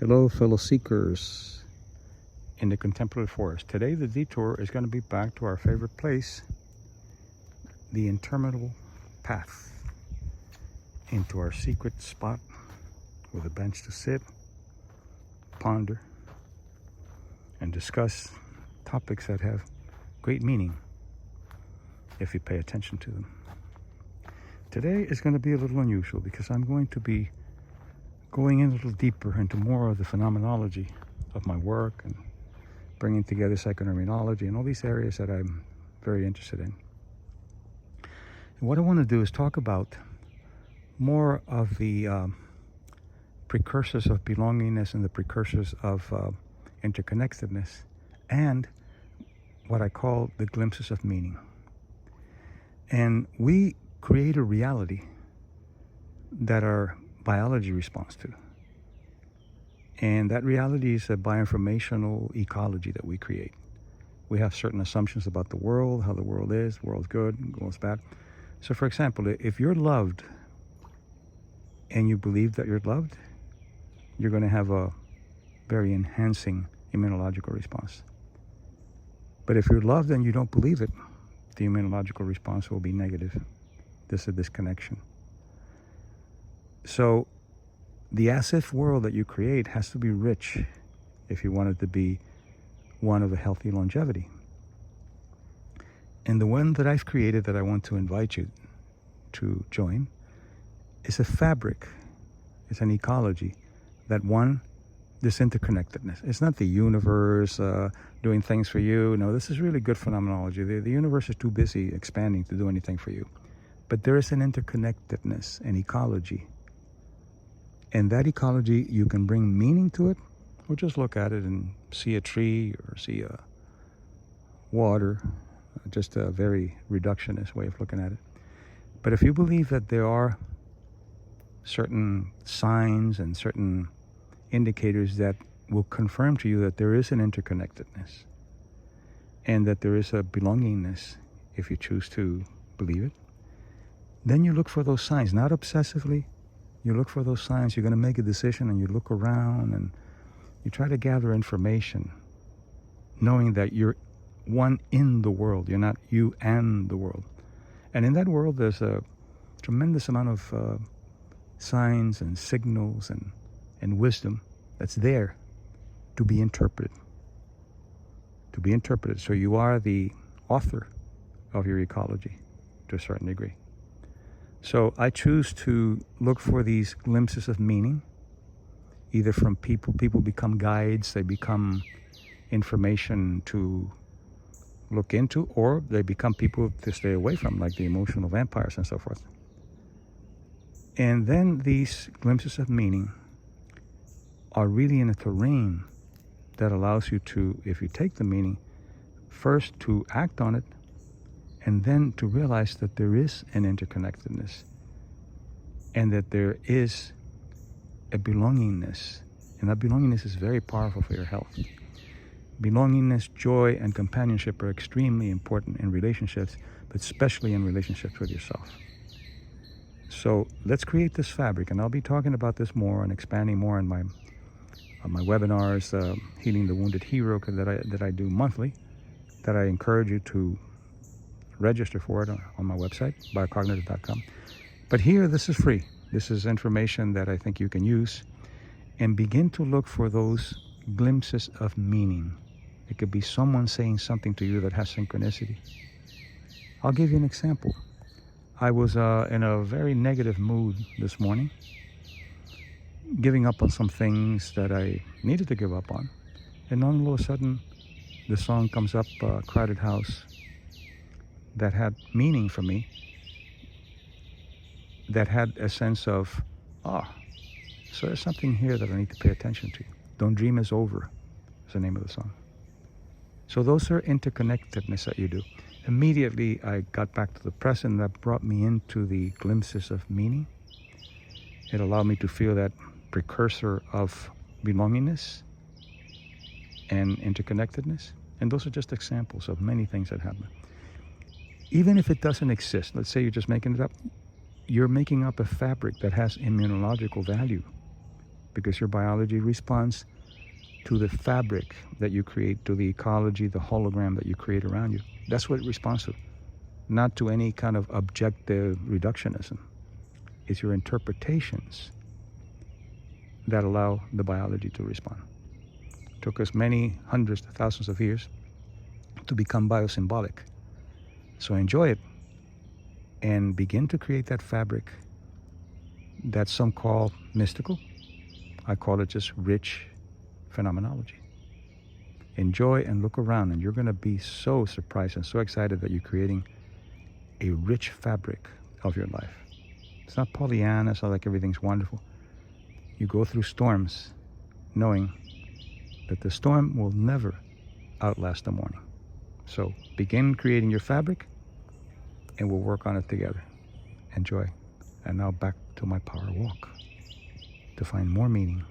Hello, fellow seekers in the contemplative forest. Today, the detour is going to be back to our favorite place, the interminable path, into our secret spot with a bench to sit, ponder, and discuss topics that have great meaning if you pay attention to them. Today is going to be a little unusual because I'm going to be going in a little deeper into more of the phenomenology of my work and bringing together psychoneuroimmunology and all these areas that I'm very interested in. And what I want to do is talk about more of the precursors of belongingness and the precursors of interconnectedness and what I call the glimpses of meaning. And we create a reality that our biology responds to. And that reality is a bioinformational ecology that we create. We have certain assumptions about the world, how the world is, the world's good, the world's bad. So for example, if you're loved and you believe that you're loved, you're going to have a very enhancing immunological response. But if you're loved and you don't believe it, the immunological response will be negative. There's a disconnection. So the as-if world that you create has to be rich if you want it to be one of a healthy longevity. And the one that I've created that I want to invite you to join is a fabric, it's an ecology that this interconnectedness. It's not the universe doing things for you. No, this is really good phenomenology. The universe is too busy expanding to do anything for you. But there is an interconnectedness, an ecology. And that ecology, you can bring meaning to it, or just look at it and see a tree or see a water, just a very reductionist way of looking at it. But if you believe that there are certain signs and certain indicators that will confirm to you that there is an interconnectedness and that there is a belongingness, if you choose to believe it, then you look for those signs, not obsessively. You look for those signs. You're going to make a decision and you look around and you try to gather information, knowing that you're one in the world. You're not you and the world. And in that world, there's a tremendous amount of signs and signals and wisdom that's there to be interpreted. To be interpreted. So you are the author of your ecology to a certain degree. So I choose to look for these glimpses of meaning, either from people. People become guides, they become information to look into, or they become people to stay away from, like the emotional vampires and so forth. And then these glimpses of meaning are really in a terrain that allows you to, if you take the meaning, first to act on it, and then to realize that there is an interconnectedness and that there is a belongingness. And that belongingness is very powerful for your health. Belongingness, joy, and companionship are extremely important in relationships, but especially in relationships with yourself. So let's create this fabric, and I'll be talking about this more and expanding more in my webinars, Healing the Wounded Hero, that I do monthly, that I encourage you to register for it on my website, biocognitive.com. But here, this is free. This is information that I think you can use and begin to look for those glimpses of meaning. It could be someone saying something to you that has synchronicity. I'll give you an example. I was in a very negative mood this morning, giving up on some things that I needed to give up on. And all of a sudden, the song comes up, Crowded House, that had meaning for me, that had a sense of, so there's something here that I need to pay attention to. Don't Dream Is Over is the name of the song. So those are interconnectedness that you do. Immediately I got back to the present. That brought me into the glimpses of meaning. It allowed me to feel that precursor of belongingness and interconnectedness. And those are just examples of many things that happen. Even if it doesn't exist, let's say you're just making it up, you're making up a fabric that has immunological value. because your biology responds to the fabric that you create, to the ecology, the hologram that you create around you. That's what it responds to, not to any kind of objective reductionism. It's your interpretations that allow the biology to respond. It took us many hundreds of thousands of years to become biosymbolic. So enjoy it and begin to create that fabric that some call mystical. I call it just rich phenomenology. Enjoy and look around, and you're going to be so surprised and so excited that you're creating a rich fabric of your life. It's not Pollyanna, it's not like everything's wonderful. You go through storms knowing that the storm will never outlast the morning. So begin creating your fabric, and we'll work on it together. Enjoy. And now back to my power walk to find more meaning